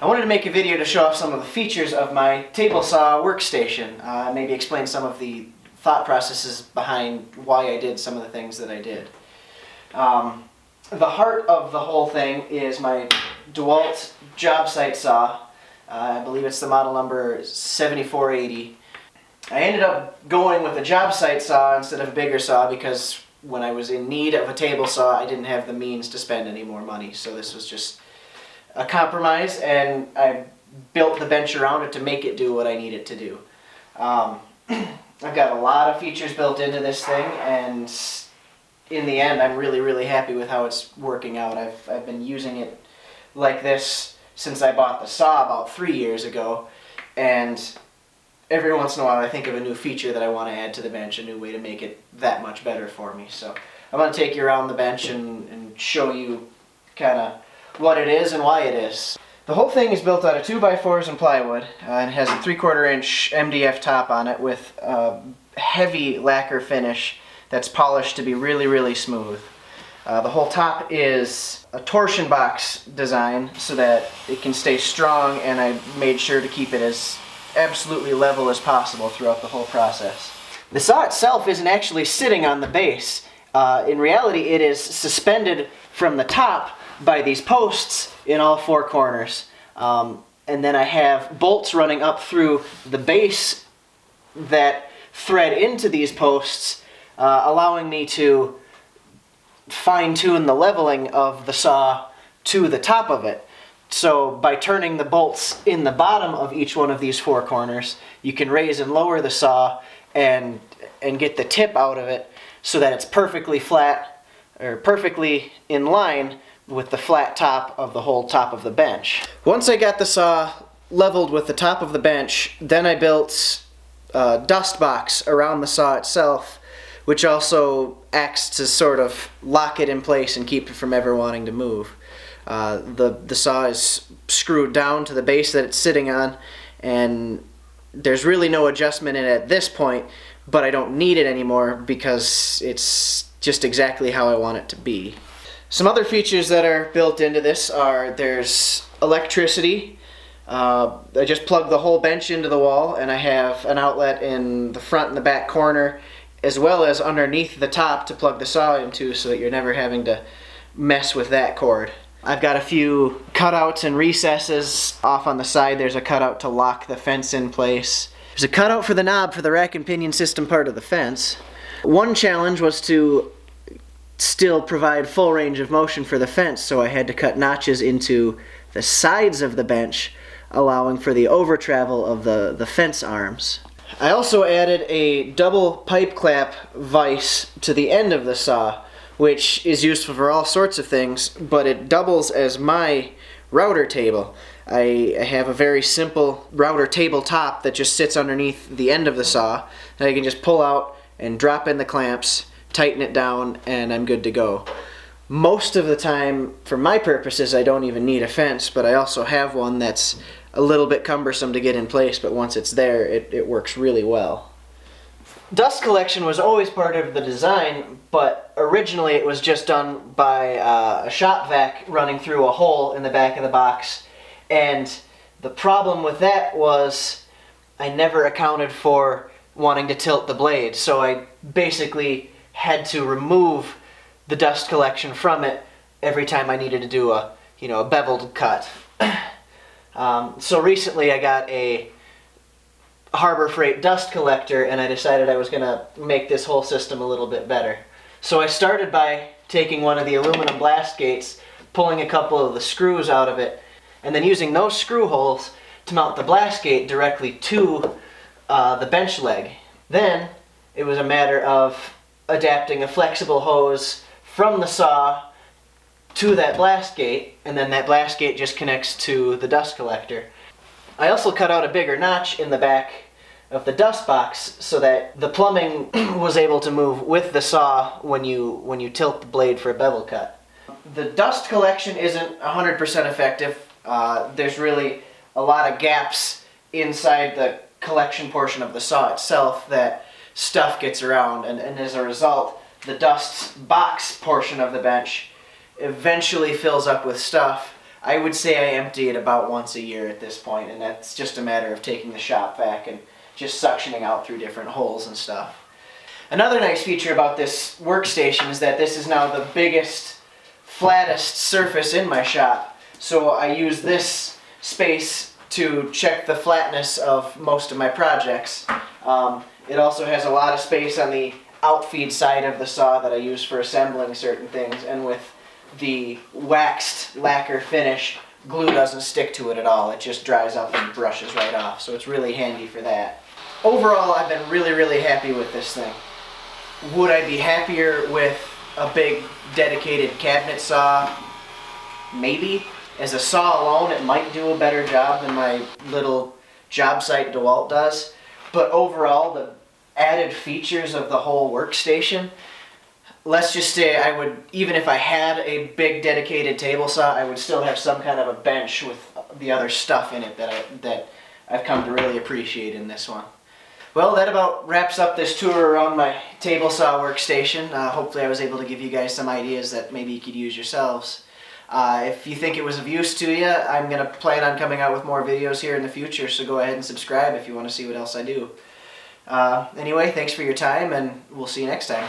I wanted to make a video to show off some of the features of my table saw workstation, maybe explain some of the thought processes behind why I did some of the things that I did. The heart of the whole thing is my Dewalt Jobsite saw. I believe it's the model number 7480. I ended up going with a Jobsite saw instead of a bigger saw because when I was in need of a table saw, I didn't have the means to spend any more money. So this was just a compromise, and I built the bench around it to make it do what I need it to do. I've got a lot of features built into this thing, and in the end I'm really happy with how it's working out. I've been using it like this since I bought the saw about 3 years ago, and every once in a while I think of a new feature that I want to add to the bench, a new way to make it that much better for me. So I'm going to take you around the bench and show you kind of what it is and why it is. The whole thing is built out of 2x4s and plywood, and has a 3/4 inch MDF top on it with a heavy lacquer finish that's polished to be really smooth. The whole top is a torsion box design so that it can stay strong, and I made sure to keep it as absolutely level as possible throughout the whole process. The saw itself isn't actually sitting on the base. In reality, it is suspended from the top by these posts in all four corners. And then I have bolts running up through the base that thread into these posts, allowing me to fine-tune the leveling of the saw to the top of it. So by turning the bolts in the bottom of each one of these four corners, you can raise and lower the saw and get the tip out of it so that it's perfectly flat, or perfectly in line with the flat top of the whole top of the bench. Once I got the saw leveled with the top of the bench, then I built a dust box around the saw itself, which also acts to sort of lock it in place and keep it from ever wanting to move. The saw is screwed down to the base that it's sitting on, and there's really no adjustment in it at this point, but I don't need it anymore because it's just exactly how I want it to be. Some other features that are built into this are there's electricity. I just plug the whole bench into the wall, and I have an outlet in the front and the back corner, as well as underneath the top to plug the saw into, so that you're never having to mess with that cord. I've got a few cutouts and recesses off on the side. There's a cutout to lock the fence in place. There's a cutout for the knob for the rack and pinion system part of the fence. One challenge was to still provide full range of motion for the fence, so I had to cut notches into the sides of the bench, allowing for the over travel of the fence arms. I also added a double pipe clap vise to the end of the saw, which is useful for all sorts of things, but it doubles as my router table. I have a very simple router table top that just sits underneath the end of the saw that I can just pull out and drop in the clamps, tighten it down, and I'm good to go. Most of the time, for my purposes, I don't even need a fence, but I also have one that's a little bit cumbersome to get in place, but once it's there, it works really well. Dust collection was always part of the design, but originally it was just done by a shop vac running through a hole in the back of the box, and the problem with that was I never accounted for wanting to tilt the blade, so I basically had to remove the dust collection from it every time I needed to do a beveled cut. So recently I got a Harbor Freight dust collector, and I decided I was going to make this whole system a little bit better. So I started by taking one of the aluminum blast gates, pulling a couple of the screws out of it, and then using those screw holes to mount the blast gate directly to the bench leg. Then it was a matter of adapting a flexible hose from the saw to that blast gate, and then that blast gate just connects to the dust collector. I also cut out a bigger notch in the back of the dust box so that the plumbing was able to move with the saw when you tilt the blade for a bevel cut. The dust collection isn't 100% effective. There's really a lot of gaps inside the collection portion of the saw itself that stuff gets around, and as a result, the dust box portion of the bench eventually fills up with stuff, I would say I empty it about once a year at this point, and that's just a matter of taking the shop vac and just suctioning out through different holes and stuff. Another nice feature about this workstation is that this is now the biggest, flattest surface in my shop. So I use this space to check the flatness of most of my projects. It also has a lot of space on the outfeed side of the saw that I use for assembling certain things, and with the waxed lacquer finish, glue doesn't stick to it at all. It just dries up and brushes right off, so it's really handy for that. Overall, I've been really happy with this thing. Would I be happier with a big dedicated cabinet saw? Maybe. As a saw alone, it might do a better job than my little Jobsite Dewalt does, but overall, the added features of the whole workstation, let's just say I would, even if I had a big dedicated table saw, I would still have some kind of a bench with the other stuff in it that I've come to really appreciate in this one. Well, that about wraps up this tour around my table saw workstation. Hopefully I was able to give you guys some ideas that maybe you could use yourselves. If you think it was of use to you, I'm going to plan on coming out with more videos here in the future, so go ahead and subscribe if you want to see what else I do. Anyway, thanks for your time, and we'll see you next time.